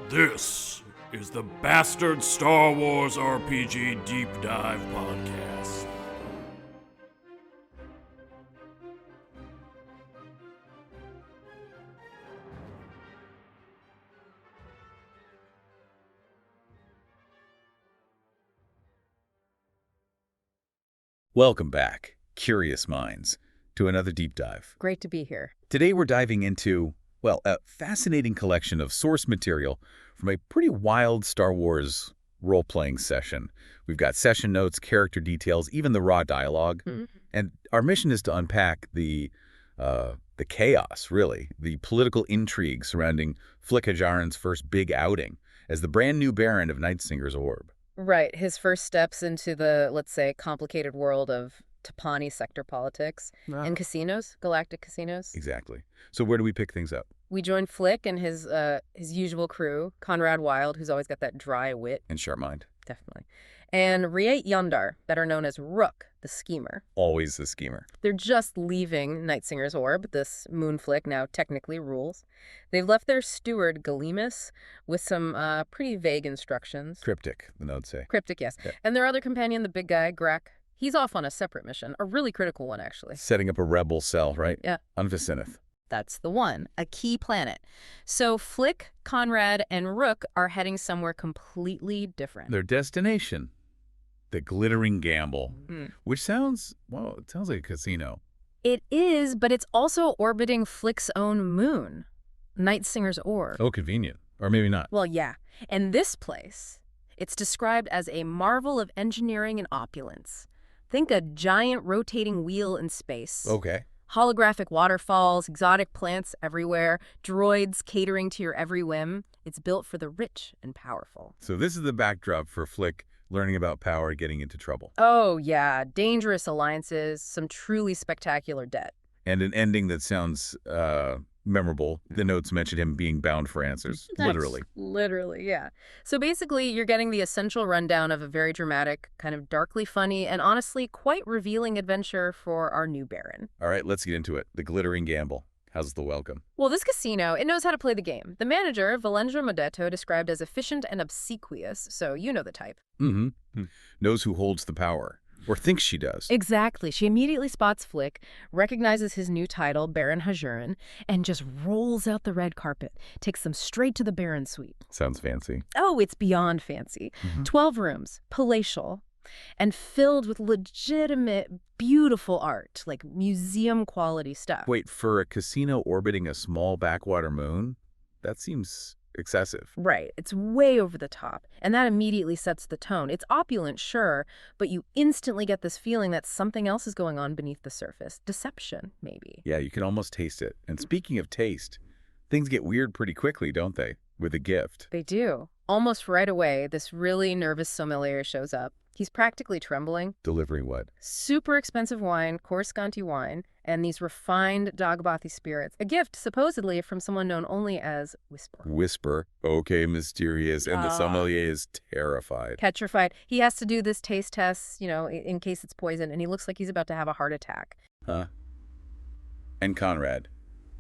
This is the Bastard Star Wars RPG Deep Dive Podcast. Welcome back, curious minds, to another deep dive. Great to be here. Today we're diving into, well, a fascinating collection of source material from a pretty wild Star Wars role-playing session. We've got session notes, character details, even the raw dialogue. And our mission is to unpack the chaos, really, the political intrigue surrounding Flick Hajaran's first big outing as the brand new Baron of Nightsinger's Orb. Right. His first steps into the, let's say, complicated world of Tapani sector politics and casinos, galactic casinos. Exactly. So where do we pick things up? We join Flick and his usual crew, Conrad Wild, who's always got that dry wit. And sharp mind. Definitely. And Riet Yondar, better known as Rook, the schemer. Always the schemer. They're just leaving Nightsinger's Orb. This moon Flick now technically rules. They've left their steward, Galemus, with some pretty vague instructions. Cryptic, the notes say. Cryptic, yes. Yeah. And their other companion, the big guy, Grek, he's off on a separate mission, a really critical one, actually. Setting up a rebel cell, right? Yeah. On Vicinith. That's the one, a key planet. So Flick, Conrad, and Rook are heading somewhere completely different. Their destination, the Glittering Gamble, which sounds, well, it sounds like a casino. It is, but it's also orbiting Flick's own moon, Nightsinger's Orb. Oh, convenient. Or maybe not. Well, yeah. And this place, it's described as a marvel of engineering and opulence. Think a giant rotating wheel in space. Okay. Holographic waterfalls, exotic plants everywhere, droids catering to your every whim. It's built for the rich and powerful. So this is the backdrop for Flick learning about power, getting into trouble. Oh, yeah. Dangerous alliances, some truly spectacular debt. And an ending that sounds memorable. The notes mention him being bound for answers, literally. Literally, yeah. So basically, you're getting the essential rundown of a very dramatic, kind of darkly funny, and honestly quite revealing adventure for our new Baron. All right, let's get into it. The Glittering Gamble. How's the welcome? Well, this casino, it knows how to play the game. The manager, Valendra Modetto, described as efficient and obsequious, so you know the type. Knows who holds the power. Or thinks she does. Exactly. She immediately spots Flick, recognizes his new title, Baron Hajaran, and just rolls out the red carpet, takes them straight to the Baron suite. Sounds fancy. Oh, it's beyond fancy. 12 rooms, palatial, and filled with legitimate, beautiful art, like museum-quality stuff. Wait, for a casino orbiting a small backwater moon? That seems excessive. Right. It's way over the top, and that immediately sets the tone. It's opulent, sure, but you instantly get this feeling that something else is going on beneath the surface. Deception, maybe. Yeah, you can almost taste it. And speaking of taste, things get weird pretty quickly, don't they? With a gift. They do. Almost right away, this really nervous sommelier shows up. He's practically trembling. Delivering what? Super expensive wine, Coruscanti wine, and these refined Dagobati spirits. A gift, supposedly, from someone known only as Whisper. Whisper. Okay, mysterious. And the sommelier is terrified. Petrified. He has to do this taste test, you know, in case it's poison, and he looks like he's about to have a heart attack. Huh? And Conrad.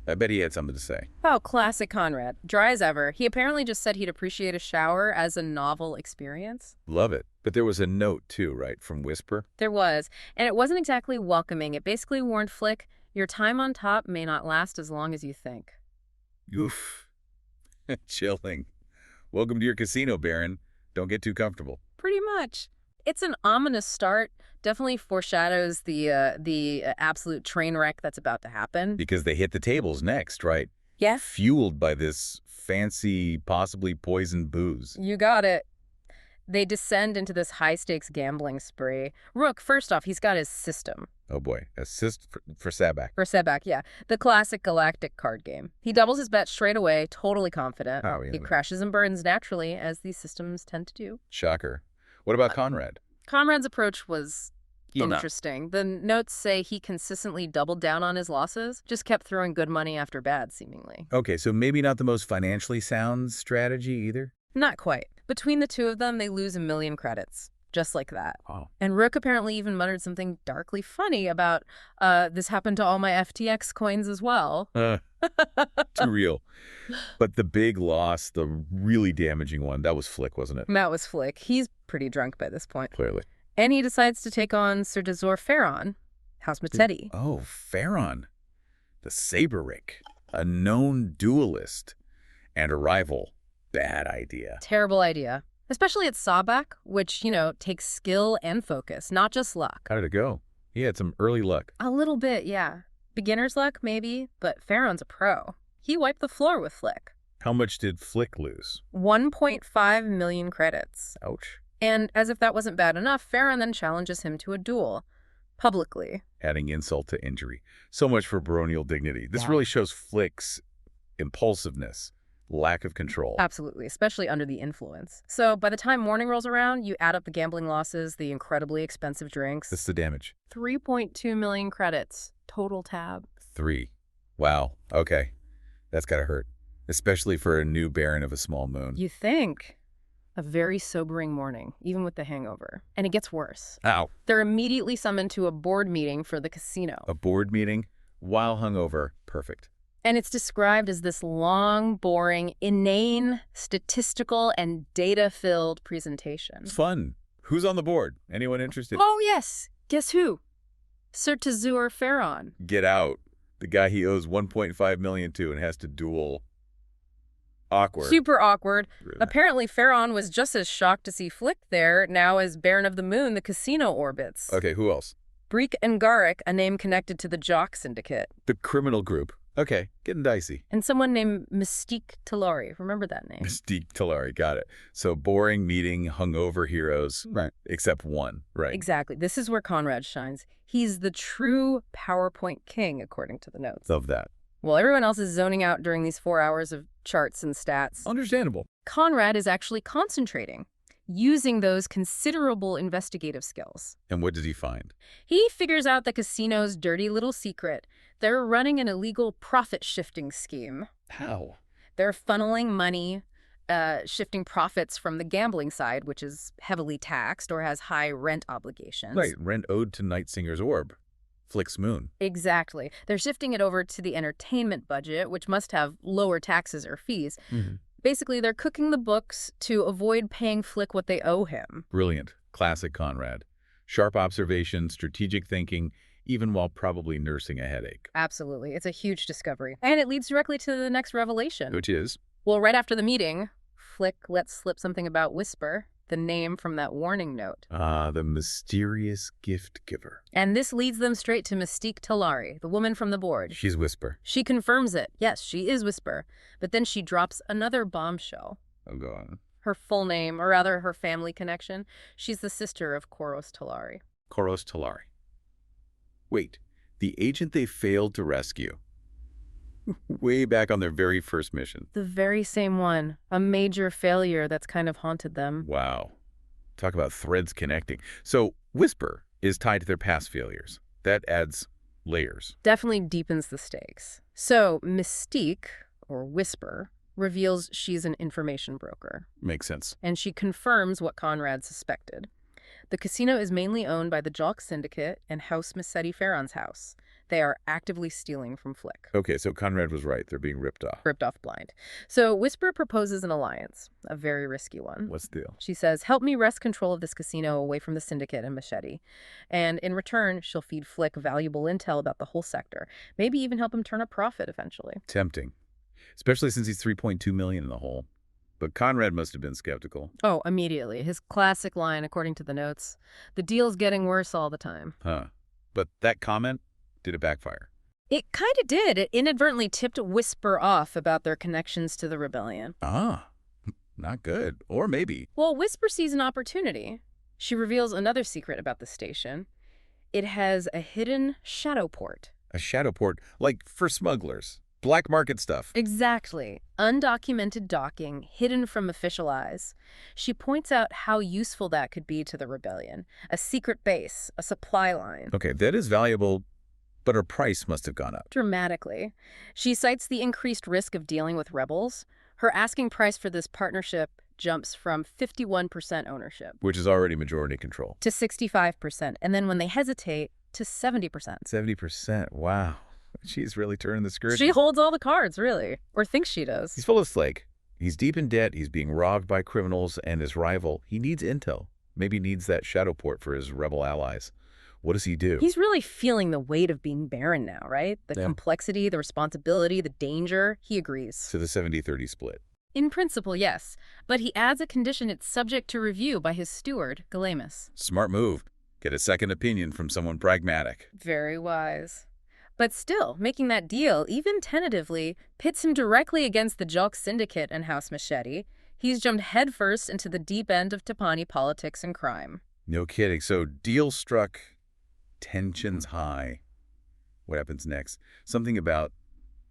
I bet he had something to say. Oh, classic Conrad. Dry as ever. He apparently just said he'd appreciate a shower as a novel experience. Love it. But there was a note, too, right, from Whisper? There was. And it wasn't exactly welcoming. It basically warned Flick, your time on top may not last as long as you think. Oof. Chilling. Welcome to your casino, Baron. Don't get too comfortable. Pretty much. It's an ominous start. Definitely foreshadows the absolute train wreck that's about to happen. Because they hit the tables next, right? Yeah. Fueled by this fancy, possibly poisoned booze. You got it. They descend into this high-stakes gambling spree. Rook, first off, he's got his system. Oh boy, assist for Sabak. For Sebak, yeah. The classic galactic card game. He doubles his bet straight away, totally confident. Oh, yeah. He crashes and burns naturally, as these systems tend to do. Shocker. What about Conrad? Conrad's approach was Enough. interesting. The notes say he consistently doubled down on his losses, just kept throwing good money after bad, seemingly. Okay, so maybe not the most financially sound strategy either? Not quite. Between the two of them, they lose 1 million credits. Just like that. Oh. And Rook apparently even muttered something darkly funny about, this happened to all my FTX coins as well. Too real. But the big loss, the really damaging one, that was Flick, wasn't it? That was Flick. He's pretty drunk by this point. Clearly. And he decides to take on Sir Dezor Farron, House Mazzetti. Oh, Farron. The Saber Rick. A known duelist. And a rival. Bad idea. Terrible idea. Especially at Sawback, which, takes skill and focus, not just luck. How did it go? He had some early luck. A little bit, yeah. Beginner's luck, maybe, but Farron's a pro. He wiped the floor with Flick. How much did Flick lose? 1.5 million credits. Ouch. And as if that wasn't bad enough, Farron then challenges him to a duel. Publicly. Adding insult to injury. So much for baronial dignity. This really shows Flick's impulsiveness, lack of control. Absolutely, especially under the influence. So by the time morning rolls around, you add up the gambling losses, the incredibly expensive drinks. That's the damage. 3.2 million credits. Total tab. 3. Wow. Okay. That's gotta hurt. Especially for a new baron of a small moon. You think. A very sobering morning, even with the hangover. And it gets worse. Ow. They're immediately summoned to a board meeting for the casino. A board meeting while hungover. Perfect. And it's described as this long, boring, inane, statistical, and data-filled presentation. Fun. Who's on the board? Anyone interested? Oh, yes. Guess who? Sir Dezor Farron. Get out. The guy he owes $1.5 million to and has to duel. Awkward. Super awkward. Really. Apparently, Farron was just as shocked to see Flick there now as Baron of the Moon the casino orbits. Okay, who else? Breek and Garrick, a name connected to the Jock Syndicate. The criminal group. Okay, getting dicey. And someone named Mystique Talari. Remember that name? Mystique Talari, got it. So boring meeting, hungover heroes. Right. Except one, right? Exactly. This is where Conrad shines. He's the true PowerPoint king, according to the notes. Love that. While everyone else is zoning out during these 4 hours of charts and stats, Understandable. Conrad is actually concentrating, using those considerable investigative skills. And what does he find? He figures out the casino's dirty little secret. They're running an illegal profit-shifting scheme. How? They're funneling money, shifting profits from the gambling side, which is heavily taxed or has high rent obligations. Right, rent owed to Nightsinger's orb. Flick's moon. Exactly. They're shifting it over to the entertainment budget, which must have lower taxes or fees. Basically, they're cooking the books to avoid paying Flick what they owe him. Brilliant. Classic Conrad. Sharp observation, strategic thinking, even while probably nursing a headache. Absolutely. It's a huge discovery. And it leads directly to the next revelation. Which is? Well, right after the meeting, Flick lets slip something about Whisper, the name from that warning note. Ah, the mysterious gift giver. And this leads them straight to Mystique Talari, the woman from the board. She's Whisper. She confirms it. Yes, she is Whisper. But then she drops another bombshell. Oh, go on. Her full name, or rather her family connection. She's the sister of Koros Talari. Koros Talari. Wait, the agent they failed to rescue. Way back on their very first mission. The very same one. A major failure that's kind of haunted them. Wow. Talk about threads connecting. So Whisper is tied to their past failures. That adds layers. Definitely deepens the stakes. So Mystique, or Whisper, reveals she's an information broker. Makes sense. And she confirms what Conrad suspected. The casino is mainly owned by the Jock Syndicate and House Mazzetti Farron's house. They are actively stealing from Flick. Okay, so Conrad was right. They're being ripped off. Ripped off blind. So Whisper proposes an alliance, a very risky one. What's the deal? She says, help me wrest control of this casino away from the Syndicate and Machete. And in return, she'll feed Flick valuable intel about the whole sector. Maybe even help him turn a profit eventually. Tempting. Especially since he's $3.2 million in the hole. But Conrad must have been skeptical. Oh, immediately. His classic line, according to the notes, the deal's getting worse all the time. Huh. But that comment, did it backfire? It kind of did. It inadvertently tipped Whisper off about their connections to the rebellion. Ah, not good. Or maybe. Well, Whisper sees an opportunity. She reveals another secret about the station. It has a hidden shadow port. A shadow port, like for smugglers. Black market stuff. Exactly. Undocumented docking, hidden from official eyes. She points out how useful that could be to the rebellion. A secret base, a supply line. Okay, that is valuable, but her price must have gone up. Dramatically. She cites the increased risk of dealing with rebels. Her asking price for this partnership jumps from 51% ownership. Which is already majority control. To 65%. And then when they hesitate, to 70%. 70%, wow. She's really turning the screw. She holds all the cards, really. Or thinks she does. He's full of flake. He's deep in debt. He's being robbed by criminals and his rival. He needs intel. Maybe needs that shadow port for his rebel allies. What does he do? He's really feeling the weight of being Baron now, right? The Yeah. complexity, the responsibility, the danger. He agrees. To the 70-30 split. In principle, yes. But he adds a condition it's subject to review by his steward, Galemus. Smart move. Get a second opinion from someone pragmatic. Very wise. But still, making that deal, even tentatively, pits him directly against the Jock Syndicate and House Machete. He's jumped headfirst into the deep end of Tapani politics and crime. No kidding. So deal struck, tensions high. What happens next? Something about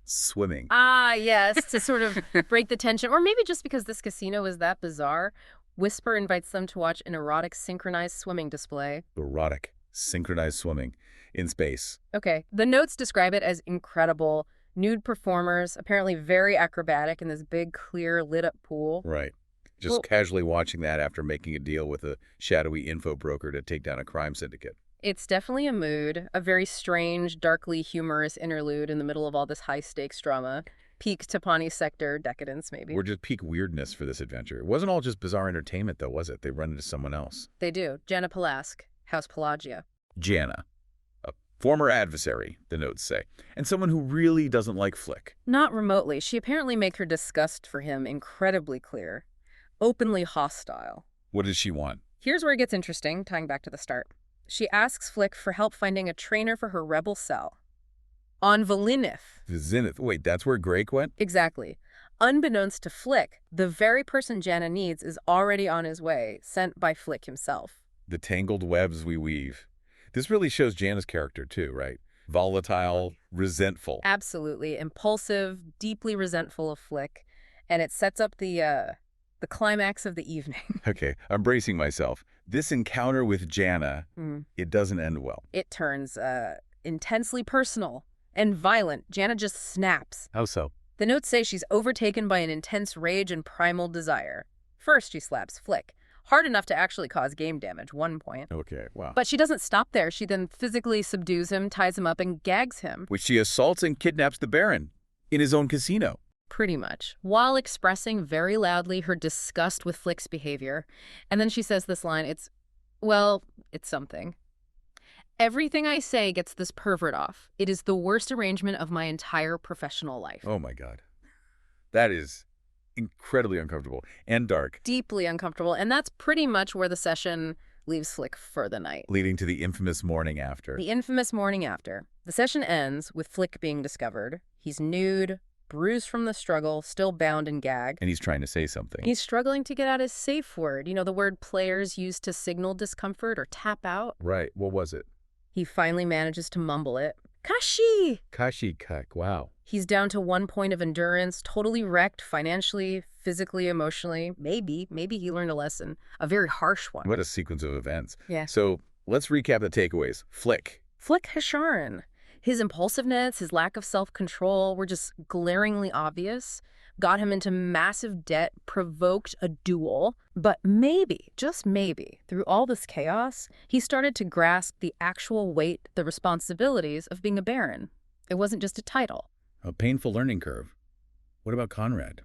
swimming. Ah, yes, to sort of break the tension. Or maybe just because this casino is that bizarre, Whisper invites them to watch an erotic synchronized swimming display. Erotic, synchronized swimming in space. Okay, the notes describe it as incredible. Nude performers, apparently very acrobatic in this big, clear, lit-up pool. Right. Just Well- casually watching that after making a deal with a shadowy info broker to take down a crime syndicate. It's definitely a mood, a very strange, darkly humorous interlude in the middle of all this high-stakes drama. Peak Tapani sector decadence, maybe. We're just peak weirdness for this adventure. It wasn't all just bizarre entertainment, though, was it? They run into someone else. They do. Jana Palask, House Pelagia. Jana. A former adversary, the notes say. And someone who really doesn't like Flick. Not remotely. She apparently makes her disgust for him incredibly clear. Openly hostile. What does she want? Here's where it gets interesting, tying back to the start. She asks Flick for help finding a trainer for her rebel cell. On Valinith. Zenith. Wait, that's where Greg went? Exactly. Unbeknownst to Flick, the very person Jana needs is already on his way, sent by Flick himself. The tangled webs we weave. This really shows Jana's character, too, right? Volatile, resentful. Absolutely. Impulsive, deeply resentful of Flick. And it sets up the climax of the evening. Okay, I'm bracing myself. This encounter with Jana, it doesn't end well. It turns intensely personal and violent. Jana just snaps. How so? The notes say she's overtaken by an intense rage and primal desire. First, she slaps Flick. Hard enough to actually cause game damage, 1 point. Okay, wow. But she doesn't stop there. She then physically subdues him, ties him up, and gags him. Which she assaults and kidnaps the Baron in his own casino. Pretty much. While expressing very loudly her disgust with Flick's behavior. And then she says this line, it's something. Everything I say gets this pervert off. It is the worst arrangement of my entire professional life. Oh my God. That is incredibly uncomfortable and dark. Deeply uncomfortable. And that's pretty much where the session leaves Flick for the night. Leading to the infamous morning after. The infamous morning after. The session ends with Flick being discovered. He's nude, bruised from the struggle, still bound and gagged. And he's trying to say something. He's struggling to get out his safe word. You know, the word players use to signal discomfort or tap out. Right. What was it? He finally manages to mumble it. Kashi! Kashi Kak. Wow. He's down to 1 point of endurance, totally wrecked financially, physically, emotionally. Maybe he learned a lesson. A very harsh one. What a sequence of events. Yeah. So let's recap the takeaways. Flick. Flick Hasharan. His impulsiveness, his lack of self-control were just glaringly obvious. Got him into massive debt, provoked a duel. But maybe, just maybe, through all this chaos, he started to grasp the actual weight, the responsibilities of being a baron. It wasn't just a title. A painful learning curve. What about Conrad?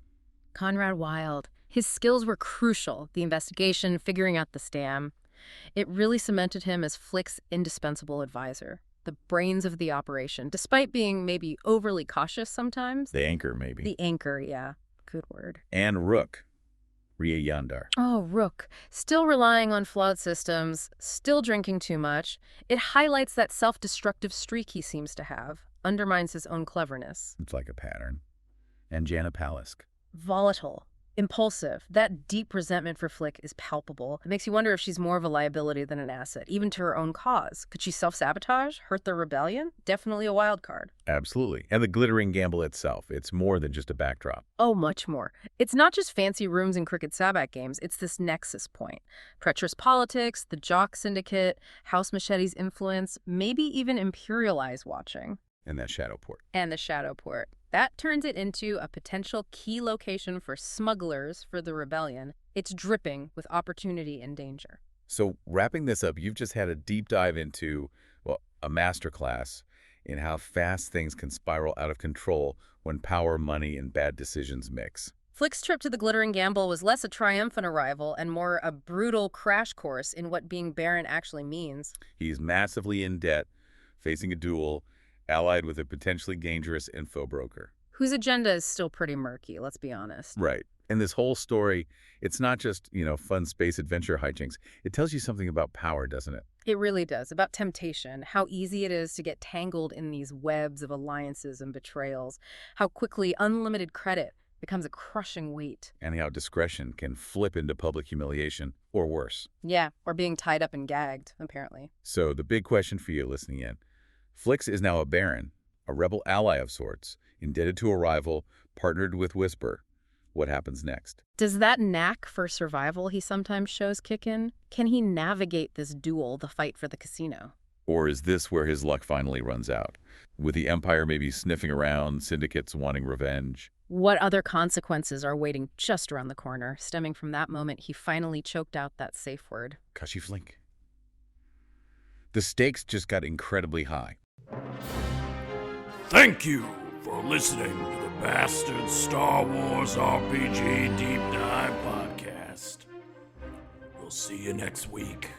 Conrad Wild. His skills were crucial. The investigation, figuring out the scam. It really cemented him as Flick's indispensable advisor. The brains of the operation, despite being maybe overly cautious sometimes. The anchor, maybe. The anchor, yeah. Good word. And Rook. Ria Yandar. Oh, Rook. Still relying on flawed systems, still drinking too much. It highlights that self-destructive streak he seems to have. Undermines his own cleverness. It's like a pattern. And Jana Palask. Volatile. Impulsive. That deep resentment for Flick is palpable. It makes you wonder if she's more of a liability than an asset, even to her own cause. Could she self-sabotage? Hurt the rebellion? Definitely a wild card. Absolutely. And the glittering gamble itself. It's more than just a backdrop. Oh, much more. It's not just fancy rooms and cricket sabak games. It's this nexus point. Treacherous politics, the Jock Syndicate, House Machete's influence, maybe even Imperial Eyes watching. And that shadow port. And the shadow port. That turns it into a potential key location for smugglers for the rebellion. It's dripping with opportunity and danger. So wrapping this up, you've just had a deep dive into, well, a masterclass in how fast things can spiral out of control when power, money, and bad decisions mix. Flick's trip to the Glittering Gamble was less a triumphant arrival and more a brutal crash course in what being Baron actually means. He's massively in debt, facing a duel, allied with a potentially dangerous info broker. Whose agenda is still pretty murky, let's be honest. Right. And this whole story, it's not just, fun space adventure hijinks. It tells you something about power, doesn't it? It really does. About temptation, how easy it is to get tangled in these webs of alliances and betrayals, how quickly unlimited credit becomes a crushing weight. And how discretion can flip into public humiliation, or worse. Yeah, or being tied up and gagged, apparently. So the big question for you listening in. Flix is now a Baron, a rebel ally of sorts, indebted to a rival, partnered with Whisper. What happens next? Does that knack for survival he sometimes shows kick in? Can he navigate this duel, the fight for the casino? Or is this where his luck finally runs out? With the Empire maybe sniffing around, syndicates wanting revenge? What other consequences are waiting just around the corner, stemming from that moment he finally choked out that safe word? Kashi Flink. The stakes just got incredibly high. Thank you for listening to the Bastard Star Wars RPG Deep Dive Podcast. We'll see you next week.